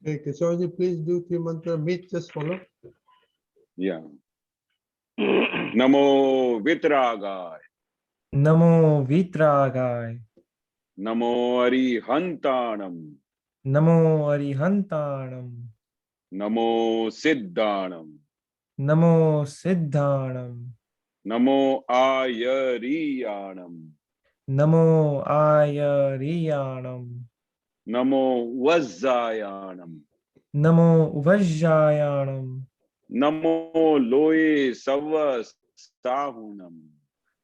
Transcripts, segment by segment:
Okay, Keshavanji, please do three mantra. Meet, just follow. Yeah. Namo Vitragaya. Namo Vitragaya. Namo Arihantanam. Namo Arihantanam. Namo Siddhanam. Namo Siddhanam. Namo Ayariyanam. Namo Ayariyanam. Namo Vajjayanam. Namo Vajjayanam. Namo Loe Sava Sahunam.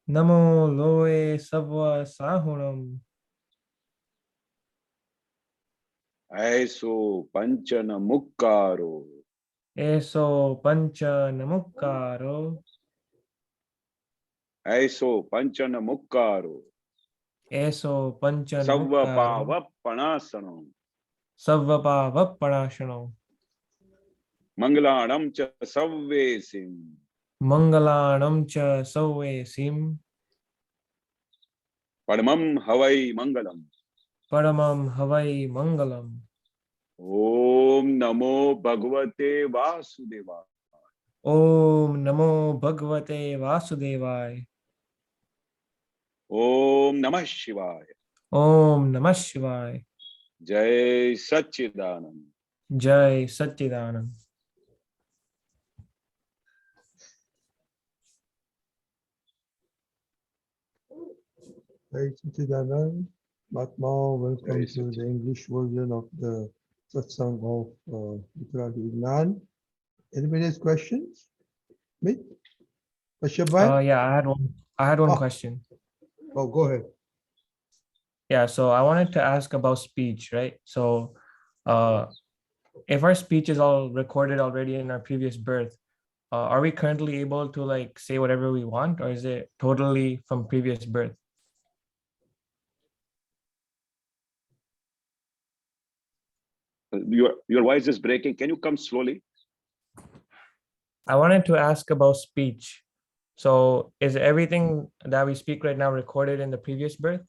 Namo Loe Savva Sahunam. Aiso Panchana Mukkaro. Eso Pancha Namukkaro. Aiso Panchana Mukkaro. Eso Pancha Savva Namukkaro. Pava Panasanam. Savvapa Vappanashanam. Mangalanam cha Savvesim. Mangalanam cha Sauvesim. Padmam Havai Mangalam. Paramam Havai Mangalam. Om Namo Bhagavate Vasudeva. Om Namo Bhagavate Vasudevaya. Om Namah Shivaya. Om Namah Shivaya. Jai Satchidanand. Jai Satchidanand. Hey, Chidanand. Mahatma, welcome Jai to Satchidanand. the English version of the Satsang of Vikrant Vignan. Anybody has questions? Me? Pashabhai? Yeah, I had one Oh, question. oh, go ahead. Yeah, so I wanted to ask about speech, right? So if our speech is all recorded already in our previous birth, are we currently able to like say whatever we want, or is it totally from previous birth? Your voice is breaking. Can you come slowly? I wanted to ask about speech. So is everything that we speak right now recorded in the previous birth?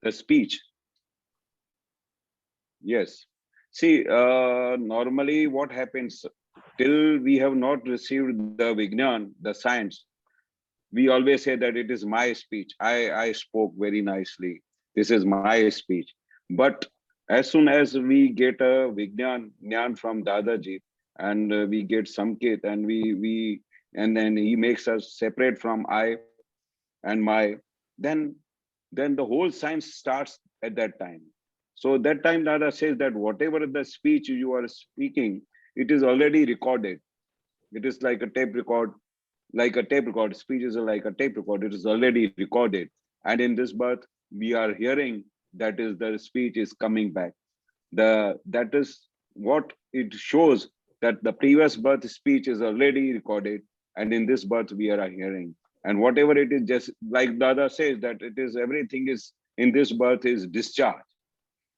The speech. Yes. See, normally what happens till we have not received the Vignan, the science, we always say that it is my speech. I spoke very nicely. This is my speech. But as soon as we get a Vignan from Dadaji and we get Samket and then he makes us separate from I and my, then then the whole science starts at that time. So that time Dada says that whatever the speech you are speaking, it is already recorded. It is like a tape record, like a tape record. Speech is like a tape record. It is already recorded. And in this birth, we are hearing that is the speech is coming back. That is what it shows, that the previous birth speech is already recorded, and in this birth we are hearing. And whatever it is, just like Dada says, that it is everything is in this birth is discharge.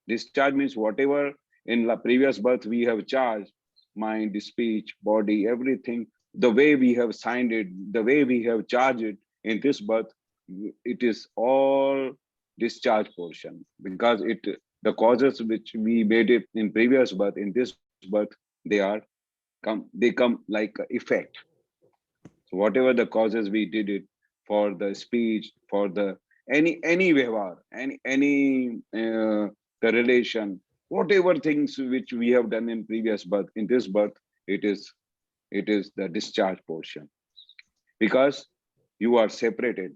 Discharge means whatever in the previous birth we have charged, mind, speech, body, everything, the way we have signed it, the way we have charged it in this birth, it is all discharge portion, because the causes which we made it in previous birth, in this birth, they come like effect. So whatever the causes we did it for the speech, for the any vyavhar, the relation, whatever things which we have done in previous birth, in this birth, it is the discharge portion, because you are separated.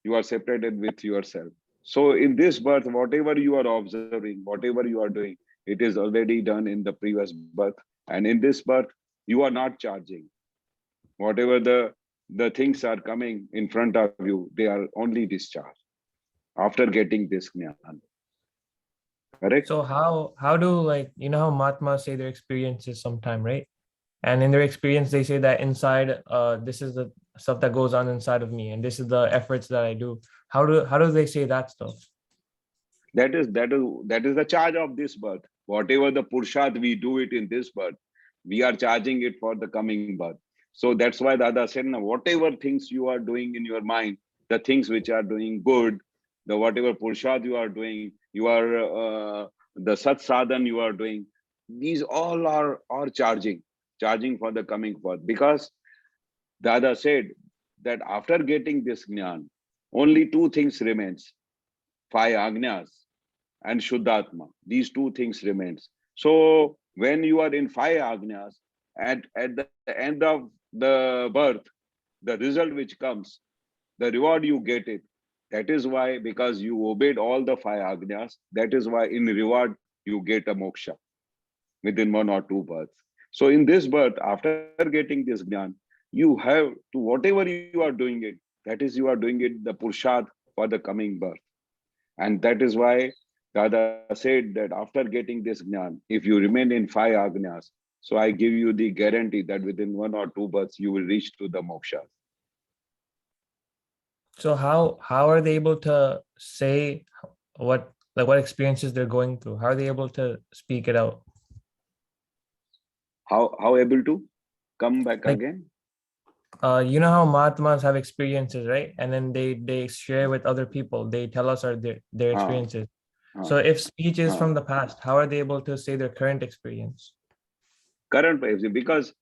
You are separated with yourself. So in this birth, whatever you are observing, whatever you are doing, it is already done in the previous birth. And in this birth, you are not charging. Whatever the things are coming in front of you, they are only discharged after getting this jnana. Correct? So how do, like, you know how Mahatmas say their experiences sometime, right? And in their experience, they say that inside, this is the stuff that goes on inside of me, and this is the efforts that I do. How do they say that stuff? That is the charge of this birth. Whatever the Purusharth we do it in this birth, we are charging it for the coming birth. So that's why Dada said, "Now, whatever things you are doing in your mind, the things which are doing good, the whatever Purusharth you are doing, you are the Sat Sadhan you are doing, these all are charging for the coming forth. Because Dada said that after getting this Gyan, only two things remains, 5 Agnyas and Shuddhatma. These two things remains. So when you are in 5 Agnyas, at the end of the birth, the result which comes, the reward you get it. That is why, because you obeyed all the 5 Agnyas, that is why in reward you get a moksha within 1 or 2 births. So in this birth, after getting this Gyan, you have to, whatever you are doing it, that is you are doing it the Purusharth for the coming birth. And that is why Dada said that after getting this Gyan, if you remain in 5 Agnyas, so I give you the guarantee that within 1 or 2 births, you will reach to the moksha. So how are they able to say what experiences they're going through? How are they able to speak it out? How able to come back Like, again? You know how Mahatmas have experiences, right? And then they share with other people. They tell us their experiences. So if speech is from the past, how are they able to say their current experience? Current, because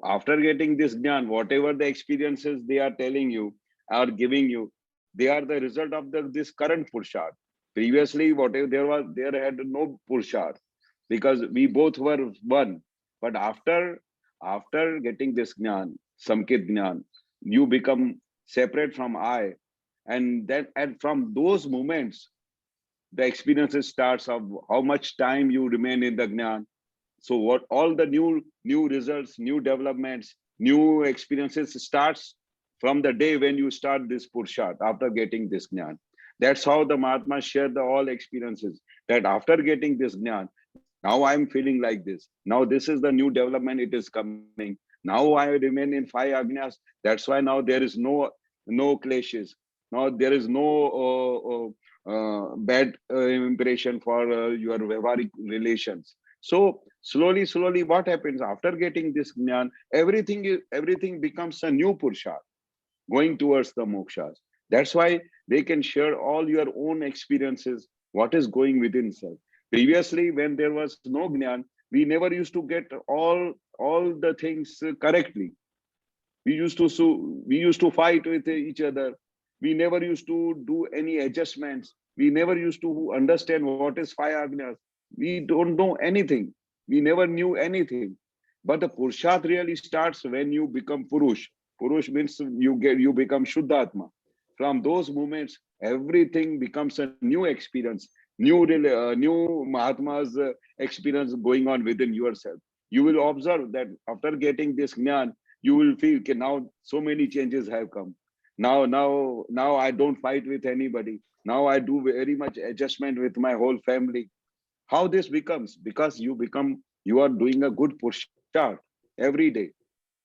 after getting this Gyan, whatever the experiences they are telling you or giving you, they are the result of this current Purusharth. Previously, whatever there had no Purusharth, because we both were one. But after getting this Gyan, Samkit Gyan, you become separate from I. And from those moments, the experiences starts of how much time you remain in the Gyan. So what all the new results, new developments, new experiences starts from the day when you start this Purusharth after getting this Gyan. That's how the Mahatmas share the all experiences, that after getting this Gyan, now I'm feeling like this. Now this is the new development, it is coming. Now I remain in 5 Agnyas. That's why now there is no clashes. Now there is no bad impression for your Vyavharik relations. So slowly, what happens after getting this Gyan? Everything becomes a new Purusharth, going towards the mokshas. That's why they can share all your own experiences, what is going within self. Previously, when there was no Gyan, we never used to get all the things correctly. We used to fight with each other. We never used to do any adjustments. We never used to understand what is 5 Agnyas. We don't know anything. We never knew anything. But the Purusharth really starts when you become Purush. Purush means you become Shuddhatma. From those moments, everything becomes a new experience, new Mahatma's experience going on within yourself. You will observe that after getting this Gyan, you will feel that now so many changes have come. Now I don't fight with anybody. Now I do very much adjustment with my whole family. How this becomes? Because you are doing a good Purusharth every day,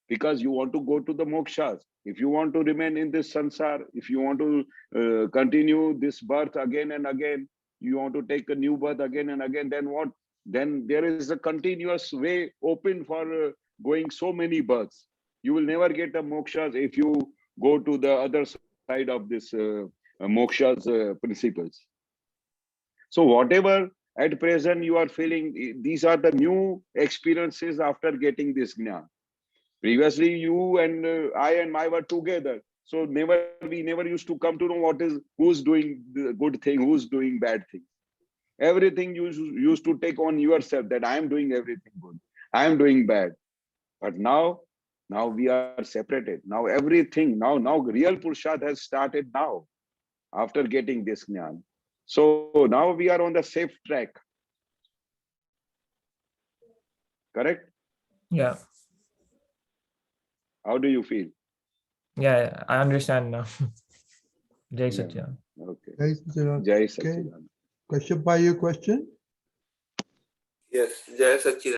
because you want to go to the mokshas. If you want to remain in this sansar, if you want to continue this birth again and again, you want to take a new birth again and again, then what? Then there is a continuous way open for going so many births. You will never get a mokshas if you go to the other side of this mokshas principles. So whatever at present you are feeling, these are the new experiences after getting this Gyan. Previously, you and I and I were together. So we never used to come to know who's doing the good thing, who's doing bad thing. Everything you used to take on yourself, that I am doing everything good, I am doing bad. But now we are separated. Now everything, now real Purusharth has started now, after getting this Gyan. So now we are on the safe track. Correct? Yeah. How do you feel? Yeah, I understand now. Jai Satchidanand. Okay. Jai Satchidanand. Jai Okay. Satchidanand. Question by your question? Yes, Jai Satchidanand.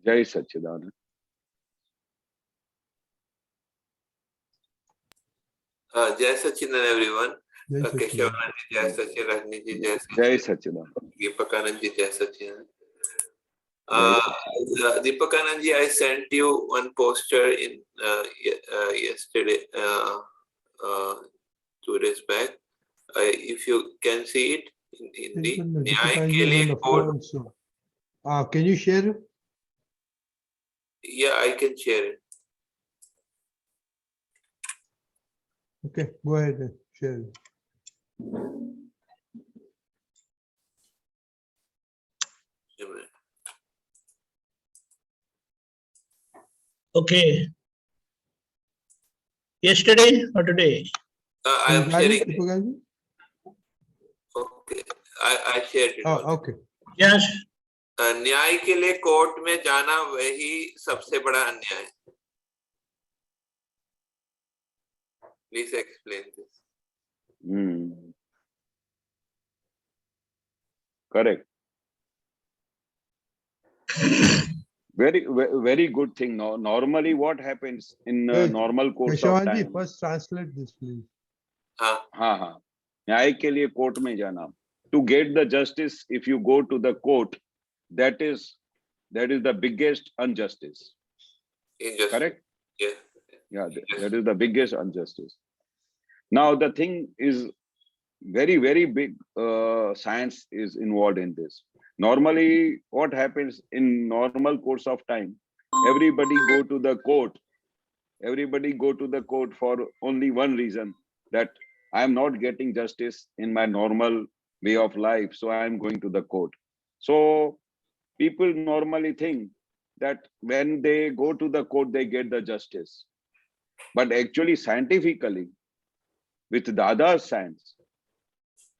Jai Satchidanand. Jai Satchidanand, everyone. Jai Satchidanand. Keshavanandji, Jai Satchidanandji, Jai Satchidanand. Deepakanandji, Jai Satchidanand. Jai Satchidanand. Deepakanandji, I sent you one poster in yesterday, 2 days back. If you can see it in Hindi, न्याय के Difficulties लिए on the court. phone, so. Can you share it? Yeah, I can share it. Okay, go ahead and share it. Okay. Yesterday or today? I am You got it, sharing it. Deepakaji? Okay, I shared it. Oh, okay. Yes. न्याय के लिए court में जाना वही सबसे बड़ा अन्याय. Please explain this. Correct. Very good thing. No, normally what happens in Hey, normal course of Keshavanandji, time? first translate this, please. हाँ. हाँ. न्याय के लिए कोर्ट में जाना. To get the justice, if you go to the court, that is the biggest injustice. Injustice. Correct? Yeah. Yeah, that is the biggest injustice. Now the thing is very big. Science is involved in this. Normally, what happens in normal course of time? Everybody go to the court. Everybody go to the court for only one reason, that I am not getting justice in my normal way of life, so I am going to the court. So people normally think that when they go to the court, they get the justice. But actually, scientifically, with Dada's science,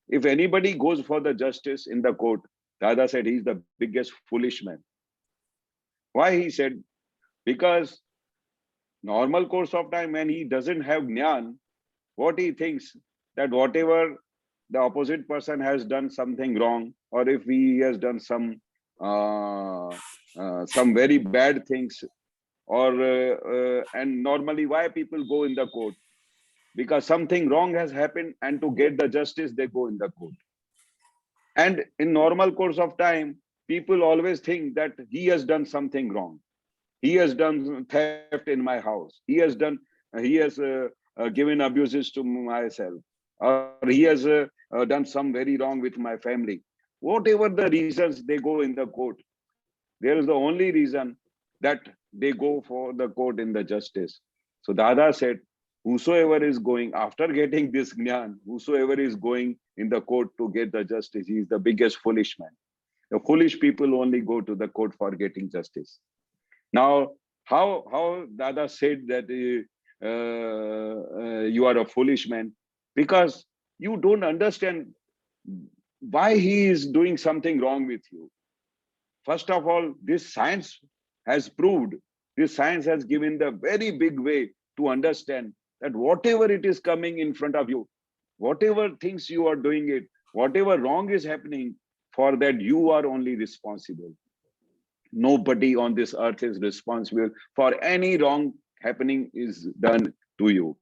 if anybody goes for the justice in the court, Dada said he's the biggest foolish man. Why he said? Because normal course of time, when he doesn't have Gyan, what he thinks, that whatever the opposite person has done something wrong, or if he has done some very bad things, or and normally why people go in the court? Because something wrong has happened, and to get the justice, they go in the court. And in normal course of time, people always think that he has done something wrong. He has done theft in my house. He has given abuses to myself, or he has done some very wrong with my family. Whatever the reasons, they go in the court. There is the only reason that they go for the court in the justice. So Dada said, whosoever is going after getting this Gyan, whosoever is going in the court to get the justice, he is the biggest foolish man. The foolish people only go to the court for getting justice. Now, how Dada said that you are a foolish man? Because you don't understand why he is doing something wrong with you. First of all, this science has proved, this science has given the very big way to understand that whatever it is coming in front of you, whatever things you are doing it, whatever wrong is happening, for that you are only responsible. Nobody on this earth is responsible for any wrong happening is done to you.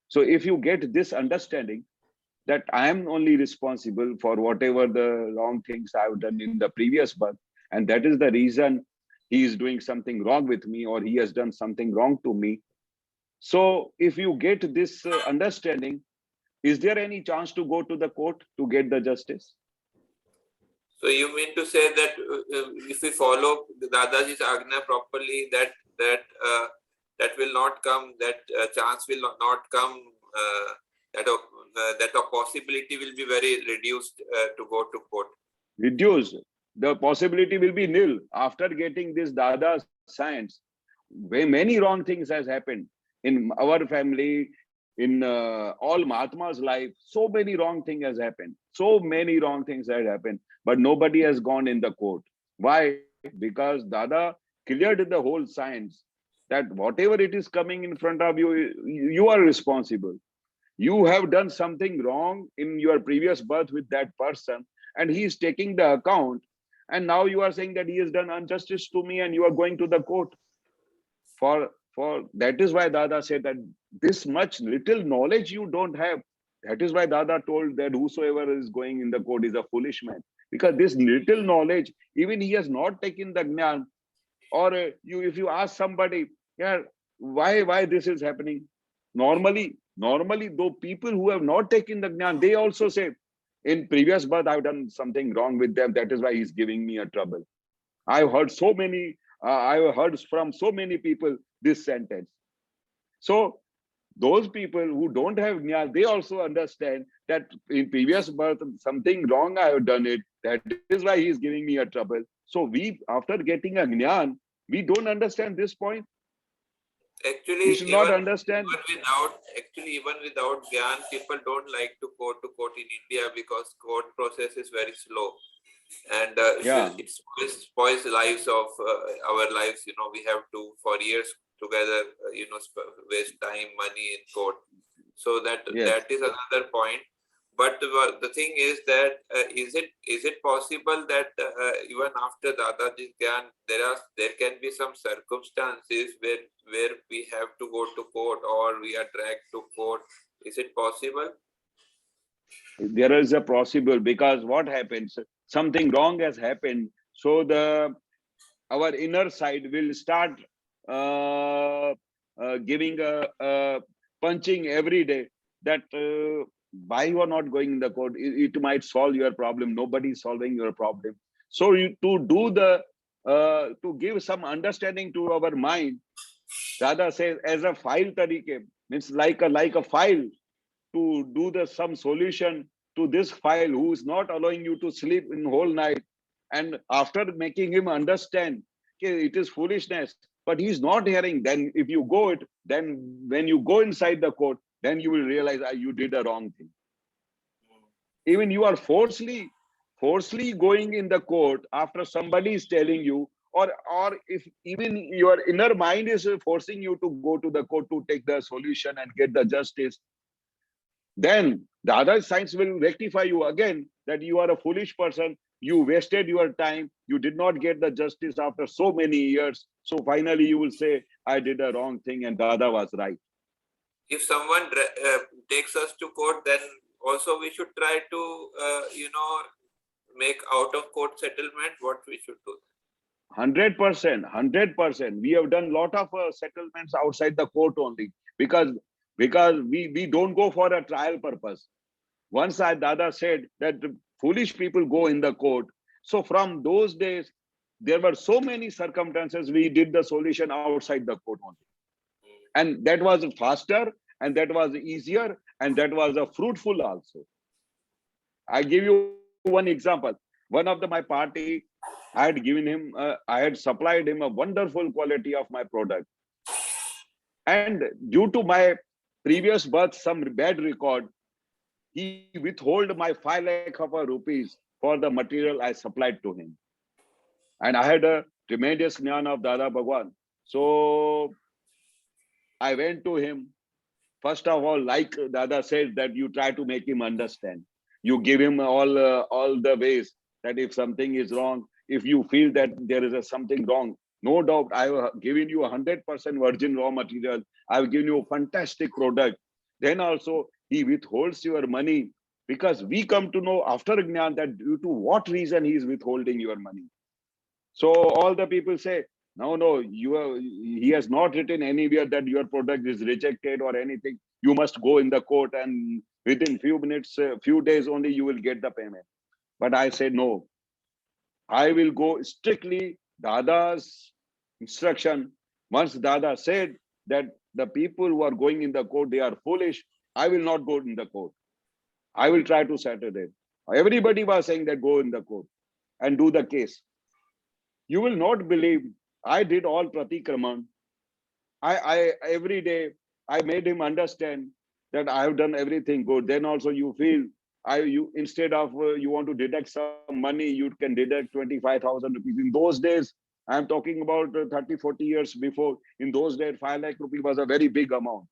So if you get this understanding that I am only responsible for whatever the wrong things I've done in the previous birth, and that is the reason he is doing something wrong with me, or he has done something wrong to me. So if you get this understanding, is there any chance to go to the court to get the justice? So you mean to say that if we follow Dadaji's Agna properly, that will not come, that chance will not come, that a possibility will be very reduced to go to court? Reduced. The possibility will be nil. After getting this Dada science, very many wrong things has happened in our family, in all Mahatma's life. So many wrong things has happened. So many wrong things have happened, but nobody has gone in the court. Why? Because Dada cleared the whole science that whatever it is coming in front of you, you are responsible. You have done something wrong in your previous birth with that person, and he is taking the account. And now you are saying that he has done injustice to me, and you are going to the court. For that is why Dada said that this much little knowledge you don't have. That is why Dada told that whosoever is going in the court is a foolish man. Because this little knowledge, even he has not taken the Gyan. Or if you ask somebody, yeah, why this is happening? Normally, normally, though people who have not taken the Gyan, they also say, in previous birth, I've done something wrong with them. That is why he's giving me a trouble. I've heard so many, I've heard from so many people this sentence. So those people who don't have Gyan, they also understand that in previous birth, something wrong I have done it. That is why he is giving me a trouble. So we, after getting a Gyan, we don't understand this point. Actually, We should not understand. Even without Gyan, people don't like to court in India because court process is very slow, and it spoils lives of our lives. You know, we have to for years together, waste time, money in court. So that is another point. But the thing is that is it possible that even after Dadaji's Gyan, there can be some circumstances where we have to go to court or we are dragged to court? Is it possible? There is a possible, because what happens? Something wrong has happened. So our inner side will start giving a punching every day that why you are not going in the court. It might solve your problem. Nobody is solving your problem. So to give some understanding to our mind, Dada says as a file tarike, means like a file, to do some solution to this file who is not allowing you to sleep in whole night. And after making him understand, okay, it is foolishness, but he's not hearing. Then if you go it, then when you go inside the court, then you will realize you did a wrong thing. Even you are forcefully going in the court after somebody is telling you, or if even your inner mind is forcing you to go to the court to take the solution and get the justice, then the other science will rectify you again that you are a foolish person. You wasted your time. You did not get the justice after so many years. So finally you will say, I did a wrong thing and Dada was right. If someone takes us to court, then also we should try to, make out of court settlement. What we should do? 100%. We have done a lot of settlements outside the court only because we don't go for a trial purpose. Once Dada said that foolish people go in the court. So from those days, there were so many circumstances we did the solution outside the court only. And that was faster, and that was easier, and that was fruitful also. I give you one example. One of my party, I had given him, I had supplied him a wonderful quality of my product. And due to my previous birth, some bad record, he withhold my 5 lakh of rupees for the material I supplied to him. And I had a tremendous Gyan of Dada Bhagwan. So I went to him. First of all, like Dada said, that you try to make him understand. You give him all the ways that if something is wrong, if you feel that there is something wrong, no doubt, I have given you 100% virgin raw material. I've given you a fantastic product. Then also, he withholds your money because we come to know after Gyan that due to what reason he is withholding your money. So all the people say, no, he has not written anywhere that your product is rejected or anything. You must go in the court and within few minutes, few days only, you will get the payment. But I say, no, I will go strictly Dada's instruction. Once Dada said that the people who are going in the court, they are foolish, I will not go in the court. I will try to settle it. Everybody was saying that go in the court and do the case. You will not believe, I did all Pratikraman. I every day, I made him understand that I have done everything good. Then also you feel, instead of you want to deduct some money, you can deduct 25,000 rupees. In those days, I'm talking about 30, 40 years before. In those days, 5 lakh rupees was a very big amount.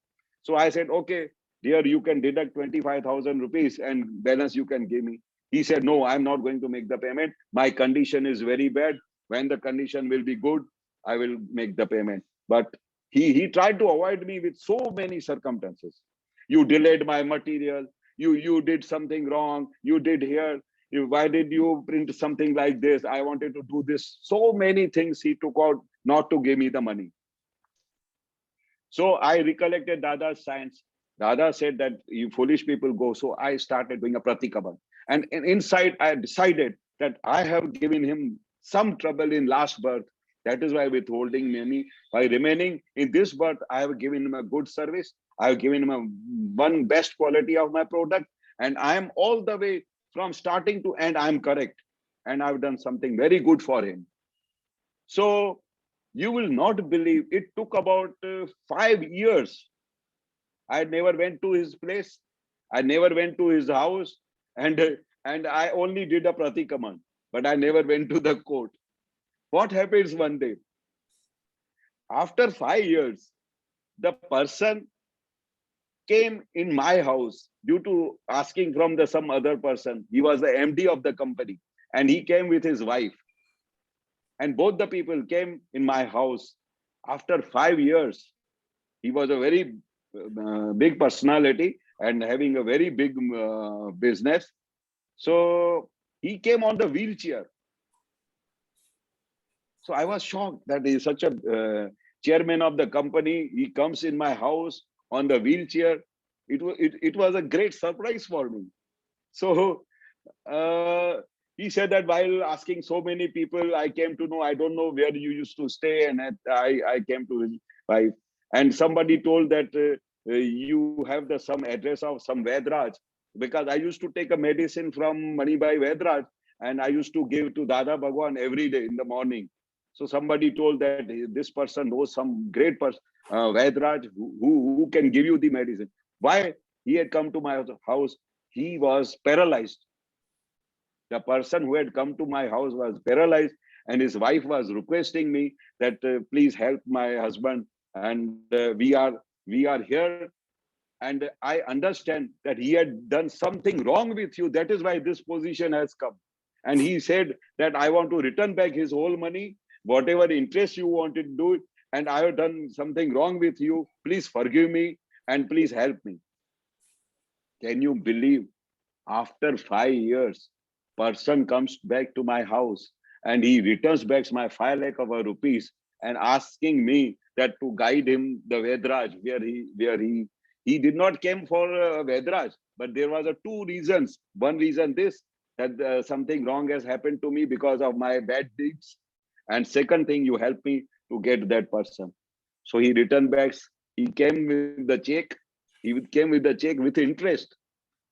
So I said, okay, dear, you can deduct 25,000 rupees and balance you can give me. He said, no, I'm not going to make the payment. My condition is very bad. When the condition will be good, I will make the payment. But he tried to avoid me with so many circumstances. You delayed my material. You did something wrong. You did here. Why did you print something like this? I wanted to do this. So many things he took out not to give me the money. So I recollected Dada's science Dada said that you foolish people go. So I started doing a Pratikraman. And inside, I decided that I have given him some trouble in last birth. That is why withholding money. By remaining in this birth, I have given him a good service. I have given him one best quality of my product. And I am all the way from starting to end, I am correct. And I've done something very good for him. So you will not believe, it took about 5 years. I never went to his place. I never went to his house. And I only did a Pratikraman, but I never went to the court. What happens one day? After 5 years, the person came in my house due to asking from some other person. He was the MD of the company, and he came with his wife. And both the people came in my house. After 5 years, he was a very big personality and having a very big business. So he came on the wheelchair. So I was shocked that he is such a chairman of the company. He comes in my house on the wheelchair. It was a great surprise for me. So he said that while asking so many people, I came to know, I don't know where you used to stay. And I came to his wife. And somebody told that you have some address of some Vedraj, because I used to take a medicine from Manibhai Vedraj, and I used to give to Dada Bhagwan every day in the morning. So somebody told that this person knows some great person, Vedraj, who can give you the medicine. Why he had come to my house? He was paralyzed. The person who had come to my house was paralyzed, and his wife was requesting me that please help my husband. And we are here. And I understand that he had done something wrong with you. That is why this position has come. And he said that I want to return back his whole money, whatever interest you wanted to do it. And I have done something wrong with you. Please forgive me and please help me. Can you believe? After 5 years, person comes back to my house and he returns back my 5 lakh of rupees and asking me that to guide him the Vedraj where he did not came for Vedraj, but there was 2 reasons. One reason this, that something wrong has happened to me because of my bad deeds. And second thing, you help me to get that person. So he returned back. He came with the check. He came with the check with interest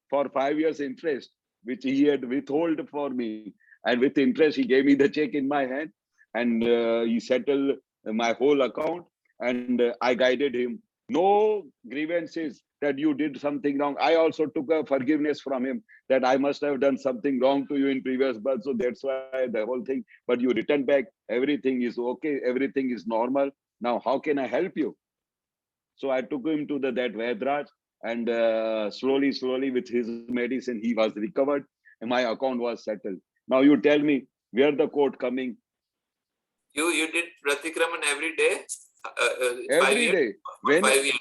for 5 years interest, which he had withheld for me. And with interest, he gave me the check in my hand, and he settled my whole account. And I guided him. No grievances that you did something wrong. I also took a forgiveness from him that I must have done something wrong to you in previous birth. So that's why the whole thing. But you return back. Everything is okay. Everything is normal. Now, how can I help you? So I took him to that Vedraj, and slowly with his medicine, he was recovered and my account was settled. Now you tell me, where the court coming? You did Pratikraman every day? Every day. 5 years.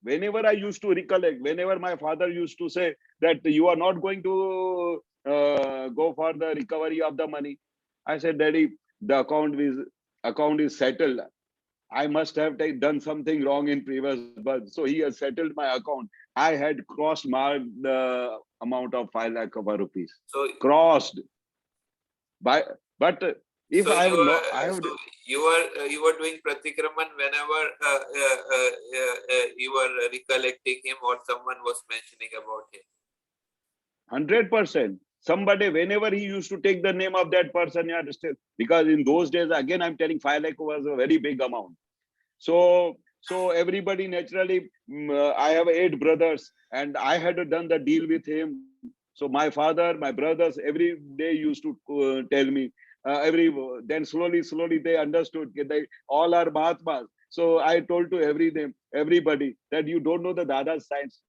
Whenever I used to recollect, whenever my father used to say that you are not going to go for the recovery of the money, I said, Daddy, the account is settled. I must have done something wrong in previous birth. So he has settled my account. I had crossed the amount of 5 lakh rupees. So Crossed. But if so I have you not, so you were doing Pratikraman whenever you were recollecting him or someone was mentioning about him. 100%. Somebody, whenever he used to take the name of that person, yeah, still, because in those days, again, I'm telling 5 lakh was a very big amount. So everybody naturally, I have 8 brothers, and I had done the deal with him. So my father, my brothers, every day used to tell me, then slowly they understood that they all are Mahatmas. So I told to everybody that you don't know the Dada's science.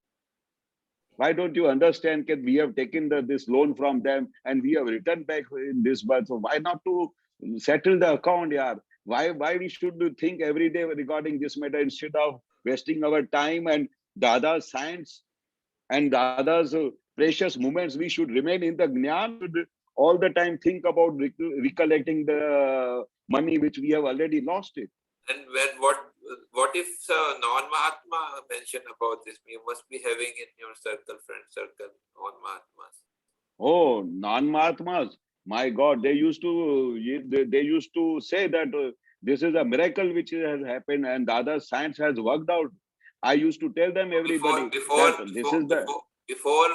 Why don't you understand that we have taken this loan from them and we have returned back in this birth? So why not to settle the account, yaar? Why we should think every day regarding this matter instead of wasting our time and Dada's science and Dada's precious moments? We should remain in the Gyan, all the time think about recollecting the money which we have already lost it. And what if non-Mahatma mention about this? You must be having in your circle, friend circle, non-Mahatmas. Oh, non-Mahatmas, my God, they used to say that this is a miracle which has happened and the other science has worked out. I used to tell them, everybody, that this is the... Before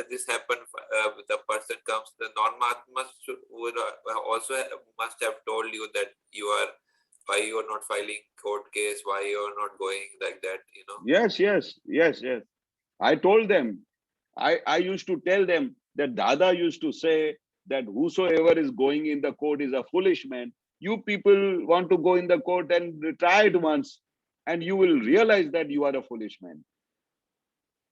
this happened, the person comes, the non-Mahatmas would also must have told you that why you are not filing court case, why you are not going like that, you know. Yes. I told them, I used to tell them that Dada used to say that whosoever is going in the court is a foolish man. You people want to go in the court and try it once, and you will realize that you are a foolish man.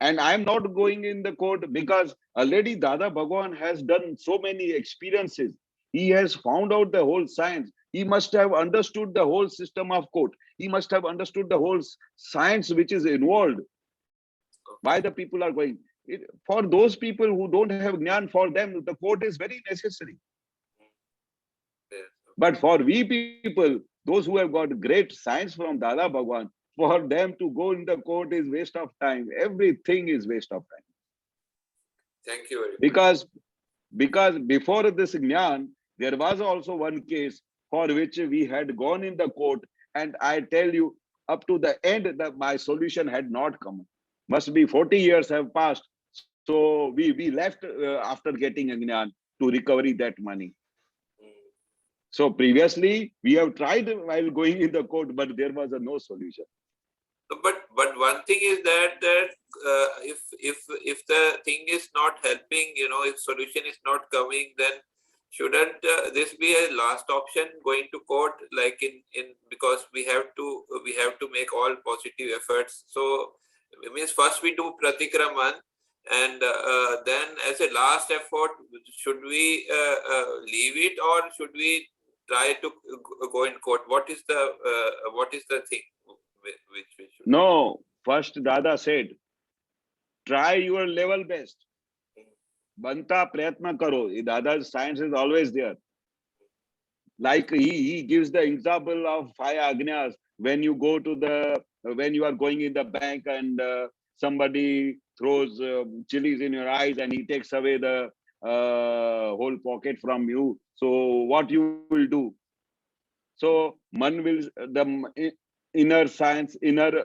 And I'm not going in the court because already Dada Bhagwan has done so many experiences. He has found out the whole science. He must have understood the whole system of court. He must have understood the whole science which is involved. Why the people are going. For those people who don't have Gyan, for them, the court is very necessary. But for we people, those who have got great science from Dada Bhagwan, for them to go in the court is waste of time. Everything is waste of time. Thank you very much. Because before this Gyan, there was also one case for which we had gone in the court, and I tell you, up to the end, that my solution had not come. Must be 40 years have passed. So we left after getting a Gyan to recover that money. So previously, we have tried while going in the court, but there was no solution. But one thing is that if the thing is not helping, you know, if solution is not coming, then shouldn't this be a last option, going to court, like in because we have to make all positive efforts. So it means first we do Pratikraman, and then as a last effort, should we leave it, or should we try to go in court? What is the thing which we should? No, first Dada said, try your level best. Banta prayatna karo. Dada's science is always there. Like he gives the example of 5 agnyas. When you are going in the bank and somebody throws chilies in your eyes and he takes away the whole pocket from you. So what you will do? So man will, the inner science, inner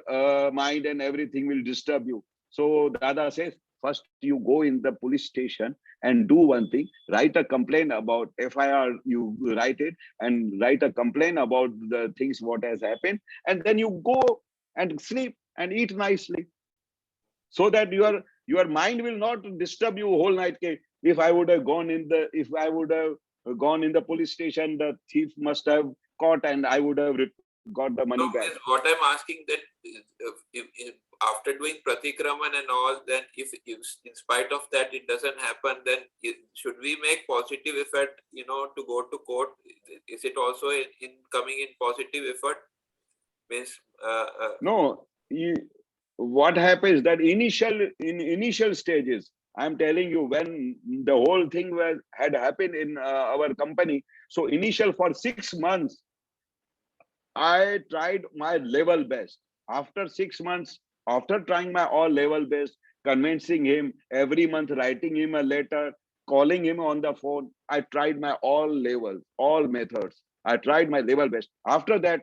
mind and everything will disturb you. So Dada says, first you go in the police station and do one thing, write a complaint about FIR, you write it and write a complaint about the things what has happened, and then you go and sleep and eat nicely. So that your mind will not disturb you whole night. If I would have gone in the police station, the thief must have caught and I would have got the money back. What I'm asking, that if after doing Pratikraman and all, then if in spite of that it doesn't happen, then should we make positive effort, you know, to go to court? Is it also in coming in positive effort? Means No, what happens that in initial stages, I'm telling you, when the whole thing had happened in our company, so initial for 6 months, I tried my level best. After 6 months, after trying my all level best, convincing him, every month writing him a letter, calling him on the phone, I tried my all levels, all methods. I tried my level best. After that,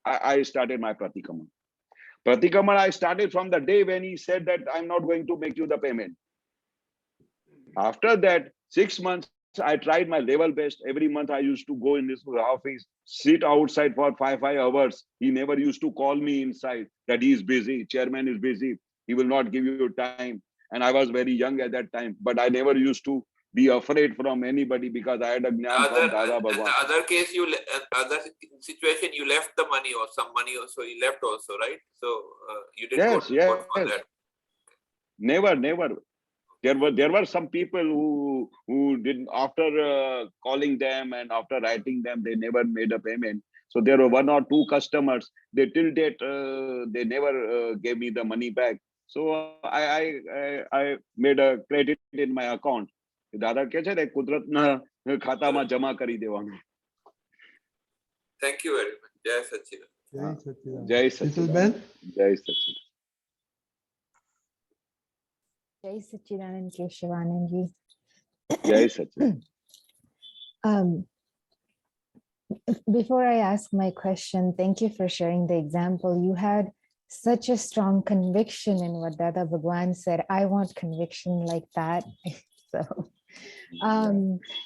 I started my Pratikraman. Pratikraman I started from the day when he said that I'm not going to make you the payment. After that, 6 months, I tried my level best. Every month I used to go in this office, sit outside for 5 hours. He never used to call me inside that he is busy, chairman is busy, he will not give you time. And I was very young at that time, but I never used to be afraid from anybody because I had a Gyan from Dada Bhagwan. The other case, other situation, you left the money or some money also, you left also, right? So you didn't go to court for that. Never. There were some people who did, after calling them and after writing them, they never made a payment. So there were 1 or 2 customers. They till date they never gave me the money back. So I made a credit in my account. Dada કે છે ને કુદરતના ખાતામાં જમા કરી દેવાનું. Thank you very much. Jai Sachidanand. Jai Satchidanand. Jai Gentlemen, Satchidanand. Jai Satchidanand. Jai Satchidanand Keshavanandji. Jai Satchidanand. Before I ask my question, thank you for sharing the example. You had such a strong conviction in what Dada Bhagwan said. I want conviction like that. So,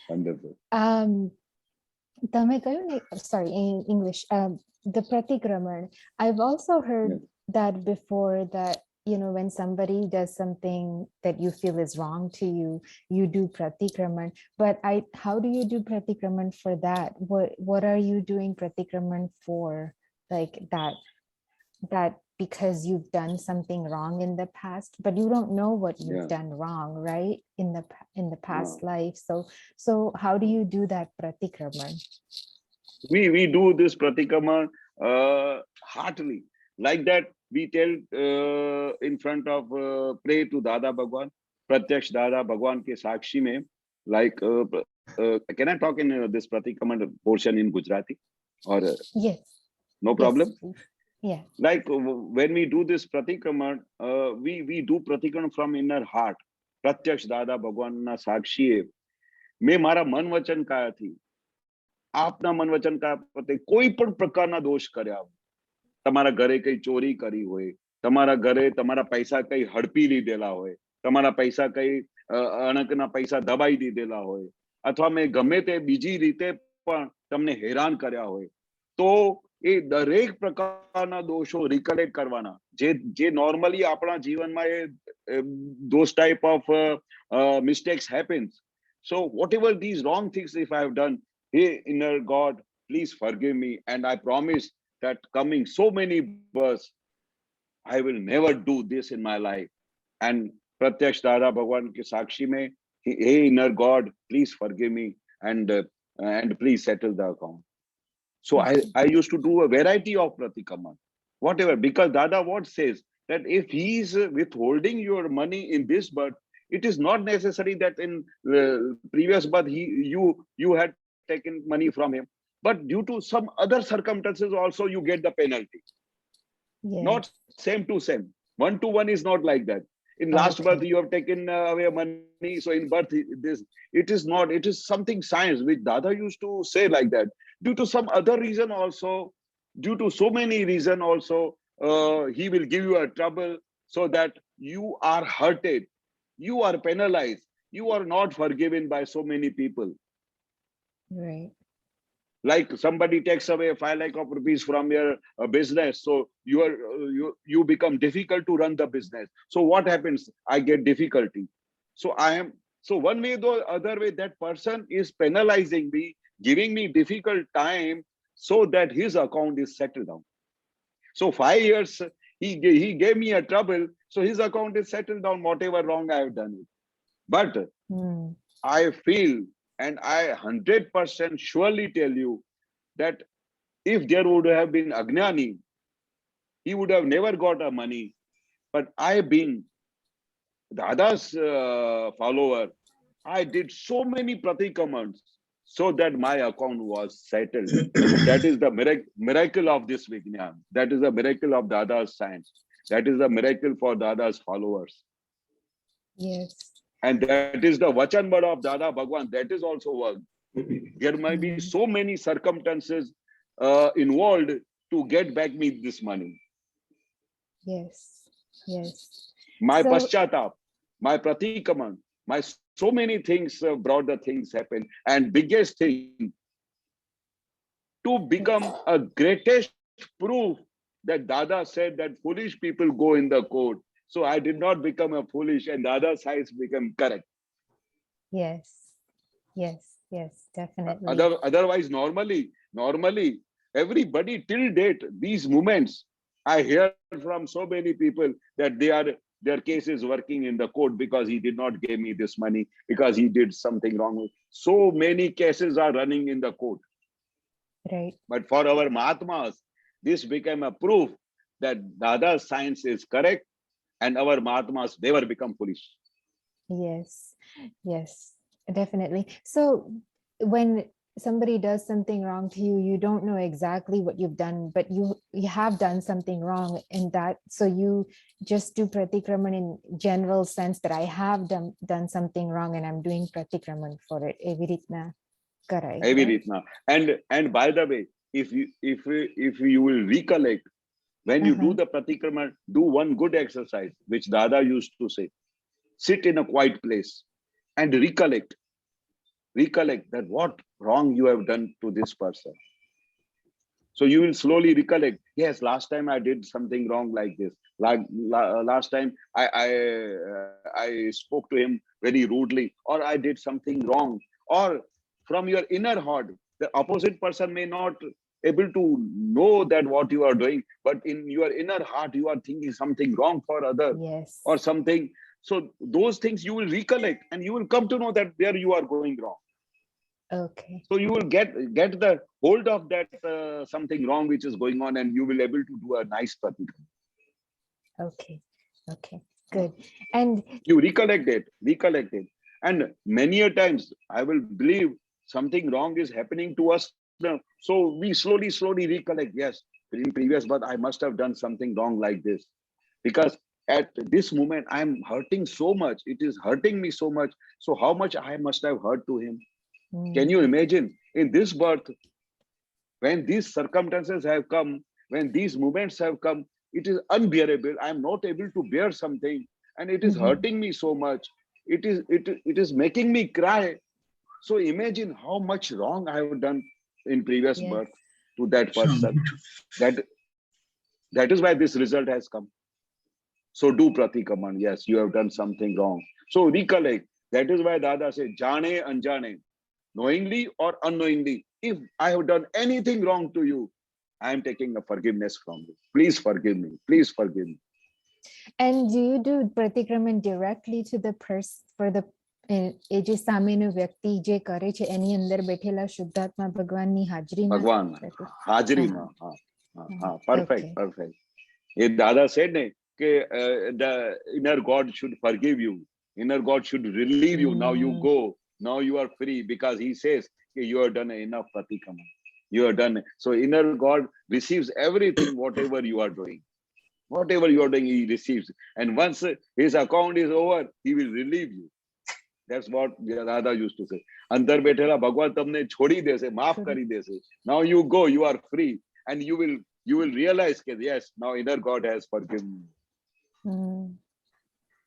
Wonderful. તમે કહ્યું ને, sorry, in English, the Pratikraman. I've also heard Yes. that before, that when somebody does something that you feel is wrong to you, you do Pratikraman. But how do you do Pratikraman for that? What are you doing Pratikraman for? Like that because you've done something wrong in the past, but you don't know what you've done wrong, right? In the past life. So how do you do that Pratikraman? We do this Pratikraman heartily. Like that, we tell in front of, pray to Dada Bhagwan, Pratyaksh Dada Bhagwan Ke Sakshi mein, like, can I talk in this Pratikraman portion in Gujarati? Or Yes. no problem? Yes, yeah. Like when we do this Pratikraman, we do Pratikraman from inner heart. Pratyaksh Dada Bhagwan na Sakshi. मैं मारा मन वचन कायाથી આપના મન વચન કાયા પ્રત્યે કોઈ પણ પ્રકારના દોષ કર્યા, તમારા ઘરે કઈ ચોરી કરી હોય, તમારા ઘરે તમારા પૈસા કઈ હડપી લીધેલા હોય, તમારા પૈસા કઈ અણકના પૈસા દબાઈ દીધેલા હોય, અથવા મેં ગમે તે બીજી રીતે પણ તમને હેરાન કર્યા હોય, તો એ દરેક પ્રકારના દોષો રિકલેક્ટ કરવાના. જે નોર્મલી આપણા જીવનમાં those type of mistakes happens. So whatever these wrong things if I have done, hey inner God, please forgive me, and I promise that coming so many births, I will never do this in my life. And Pratyaksh Dada Bhagwan ke Sakshi mein, hey inner God, please forgive me, and please settle the account. So I used to do a variety of Pratikraman, whatever, because Dada what says that if he is withholding your money in this birth, it is not necessary that in previous birth you had taken money from him, but due to some other circumstances also you get the penalty. Yes. Not same to same. 1 to 1 is not like that. In last birth you have taken away money, so in birth it is not. It is something science which Dada used to say like that. Due to some other reason also, due to so many reason also, he will give you a trouble so that you are hurted, you are penalized, you are not forgiven by so many people. Right. Like somebody takes away 5 lakh of rupees from your business, so you become difficult to run the business. So what happens? I get difficulty. So one way or other way, that person is penalizing me, giving me difficult time so that his account is settled down. So 5 years he gave me a trouble, so his account is settled down, whatever wrong I have done it. But I feel, and I 100% surely tell you that if there would have been Ajnani, he would have never got a money. But I being Dada's follower, I did so many pratikramans so that my account was settled. That is the miracle of this Vignan. That is the miracle of Dada's science. That is the miracle for Dada's followers. Yes. And that is the Vachan Bada of Dada Bhagwan. That is also work. There might be so many circumstances involved to get back me this money. Yes. Yes. My So- paschatap, my Pratikraman, my so many things brought the things happen. And biggest thing, to become a greatest proof that Dada said that foolish people go in the court. So I did not become a foolish, and Dada's science became correct. Yes. Yes. Yes. Definitely. Otherwise, normally, everybody till date, these moments, I hear from so many people that their case is working in the court because he did not give me this money, because he did something wrong. So many cases are running in the court. Right. But for our Mahatmas, this became a proof that Dada's science is correct, and our Mahatmas never become foolish. Yes. Yes. Definitely. So when somebody does something wrong to you, you don't know exactly what you've done, but you have done something wrong in that. So you just do Pratikraman in general sense that I have done something wrong and I'm doing Pratikraman for it. Evi ritna karai, Every right? ritna. And by the way, if you will recollect, when you do the Pratikraman, do one good exercise, which Dada used to say. Sit in a quiet place and recollect that what wrong you have done to this person. So you will slowly recollect, yes, last time I did something wrong like this. Last time I spoke to him very rudely, or I did something wrong. Or from your inner heart, the opposite person may not able to know that what you are doing, but in your inner heart, you are thinking something wrong for other Yes. or something. So those things you will recollect and you will come to know that there you are going wrong. Okay. So you will get the hold of that something wrong which is going on, and you will able to do a nice Pratikram. Okay. Okay. Good. And You recollect it. And many a times I will believe something wrong is happening to us now. So we slowly recollect, yes, in previous birth I must have done something wrong like this. Because at this moment I'm hurting so much. It is hurting me so much. So how much I must have hurt to him? Can you imagine in this birth, when these circumstances have come, when these moments have come, it is unbearable. I am not able to bear something, and it is hurting me so much. It is making me cry. So imagine how much wrong I have done in previous yes. birth to that person. That is why this result has come. So do Pratikraman. Yes, you have done something wrong. So recollect. That is why Dada said, Jane Anjane, knowingly or unknowingly. If I have done anything wrong to you, I am taking a forgiveness from you. Please forgive me. Please forgive me. And do you do Pratikraman directly to the person for the એ જે સામેનો વ્યક્તિ જે કરે છે એની અંદર બેઠેલા શુદ્ધાત્મા ભગવાનની હાજરીમાં? Bhagwan, Hajrima. Perfect. If Dada said the inner God should forgive you, inner God should relieve you. Now you go. Now you are free, because he says you have done enough Pratikraman. You have done. So inner God receives everything, whatever you are doing. Whatever you are doing, he receives. And once his account is over, he will relieve you. That's what Dada used to say. Andar betela Bhagwan tamne chhodi dese, maaf kari dese. Now you go, you are free, and you will realize that yes, now inner God has forgiven me.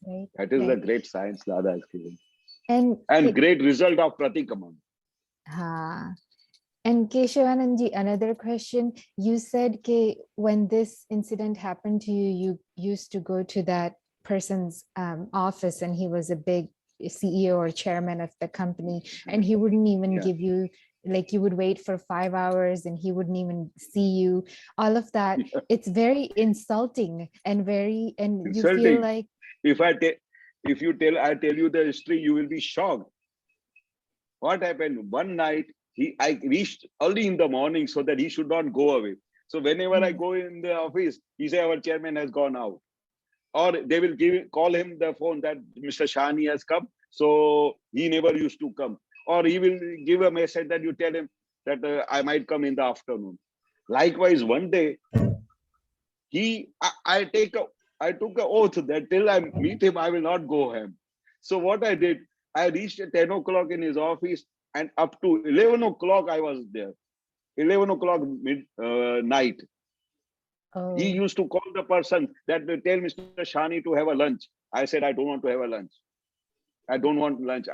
Right. That is the great science Dada has given. And Great result of Pratikraman. And Keshavanandji, another question. You said when this incident happened to you, you used to go to that person's office, and he was a big CEO or chairman of the company, and he wouldn't even give you, like, you would wait for 5 hours and he wouldn't even see you. All of that, it's very insulting and you feel like, I tell you the history, you will be shocked. What happened? One night, I reached early in the morning so that he should not go away. So whenever I go in the office, he say our chairman has gone out. Or they will call him the phone that Mr. Shani has come. So he never used to come. Or he will give a message that you tell him that I might come in the afternoon. Likewise, one day, I took an oath that till I meet him, I will not go home. So what I did, I reached at 10 o'clock in his office, and up to 11 o'clock I was there. 11 o'clock night. He used to call the person that tell Mr. Shani to have a lunch. I said, I don't want to have a lunch. I don't want lunch.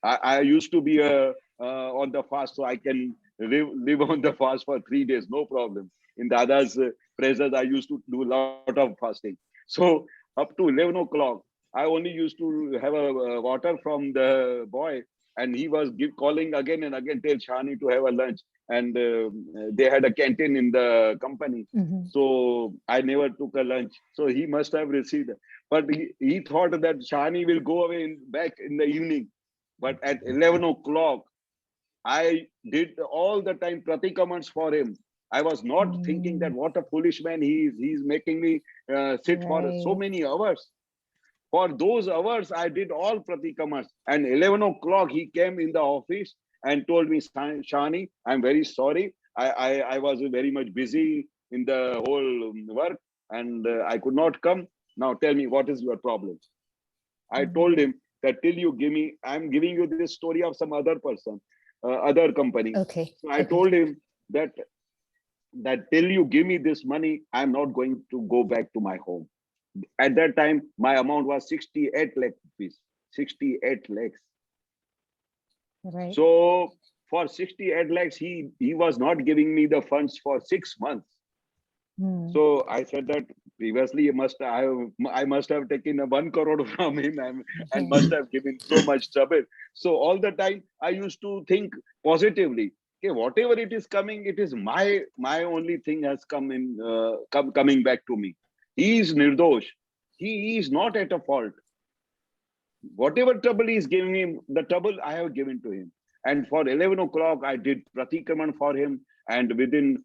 I used to be on the fast, so I can live on the fast for 3 days, no problem. In Dada's presence, I used to do a lot of fasting. So up to 11 o'clock, I only used to have a water from the boy, and he was calling again and again, tell Shani to have a lunch. And they had a canteen in the company. So I never took a lunch. So he must have received it. But he thought that Shani will go away back in the evening. But at 11 o'clock, I did all the time Pratikramans for him. I was not thinking that what a foolish man he is. He's making me sit for so many hours. For those hours, I did all Pratikramans. And 11 o'clock, he came in the office and told me, Shani, I'm very sorry. I was very much busy in the whole work and I could not come. Now tell me, what is your problem? I told him that till you give me, I'm giving you this story of some other person, other company. Okay. So I told him that till you give me this money, I'm not going to go back to my home. At that time, my amount was 68 lakh rupees. 68 lakhs. Right. So for 68 lakhs, he was not giving me the funds for 6 months. So I said that previously I must have taken a 1 crore from him and must have given so much trouble. So all the time I used to think positively. Okay, whatever it is coming, it is my only thing has come in coming back to me. He is nirdosh. He is not at a fault. Whatever trouble he is giving him, the trouble I have given to him. And for 11 o'clock, I did Pratikraman for him. And within,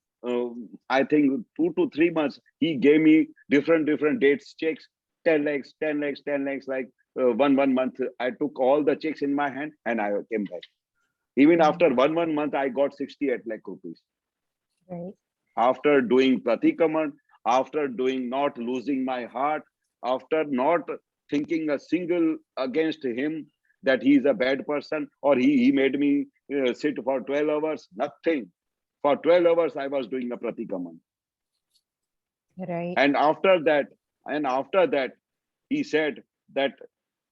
I think 2 to 3 months, he gave me different dates, checks, 10 lakhs, 10 lakhs, 10 lakhs, like one month. I took all the checks in my hand and I came back. Even after one month, I got 68 lakh rupees. Right. After doing Pratikraman, after doing not losing my heart, after not thinking a single against him that he is a bad person or he made me sit for 12 hours, nothing. For 12 hours, I was doing a Pratikraman. Right. And after that, he said that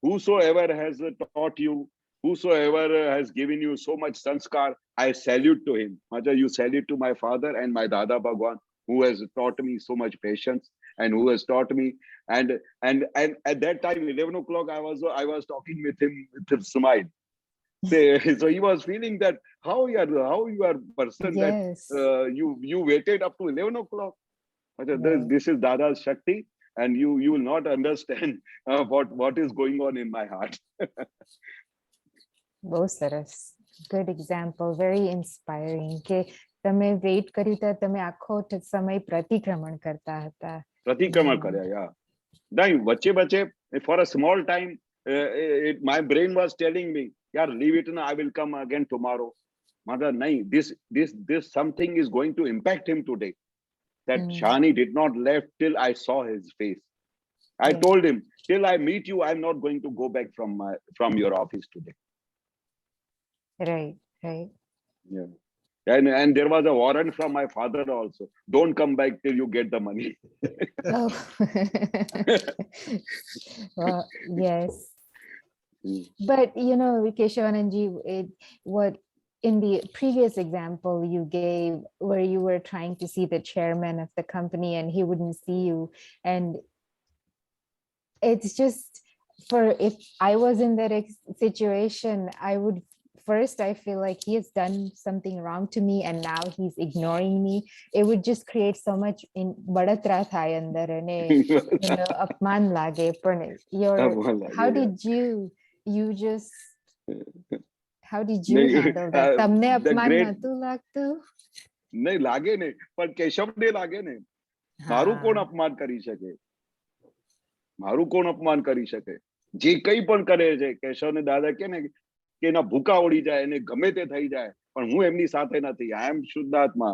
whosoever has taught you, whosoever has given you so much sanskar, I salute to him. Maja, you salute to my father and my Dada Bhagwan, who has taught me so much patience and who has taught me. And at that time, 11 o'clock, I was talking with him with a smile. So he was feeling that how you are person Yes. that you waited up to 11 o'clock. Right. This is Dada's Shakti, and you will not understand what is going on in my heart. બહુ સરસ. Good example, very inspiring. કે તમે weight કર્યું તો તમે આખો સમય પ્રતિક્રમણ કરતા હતા. Pratikraman karya, yeah. Nahi, bache, for a small time, my brain was telling me, yeah, leave it now, I will come again tomorrow. Mother, nahi, this something is going to impact him today. That Shani did not left till I saw his face. I told him, till I meet you, I'm not going to go back from your office today. Right. Yeah. And there was a warrant from my father also. Don't come back till you get the money. Oh. Well, yes. But Keshavanandji, what in the previous example you gave, where you were trying to see the chairman of the company and he wouldn't see you, and it's just, if I was in that situation, I feel like he has done something wrong to me and now he's ignoring me. It would just create so much in badatra thaya andar ane apman lage. How did you handle that? Tamne apman natu lagtu? नहीं लागे नहीं, पर केशव ने लागे नहीं. मारू कोण अपमान કરી શકે? મારું કોણ અપમાન કરી શકે? જે કઈ પણ કરે છે, કેશવને દાદા કે ને કે એના ભૂકા ઉડી જાય, એને ગમે તે થઈ જાય, પણ હું એમની સાથે નથી. આઈ એમ શુદ્ધાત્મા.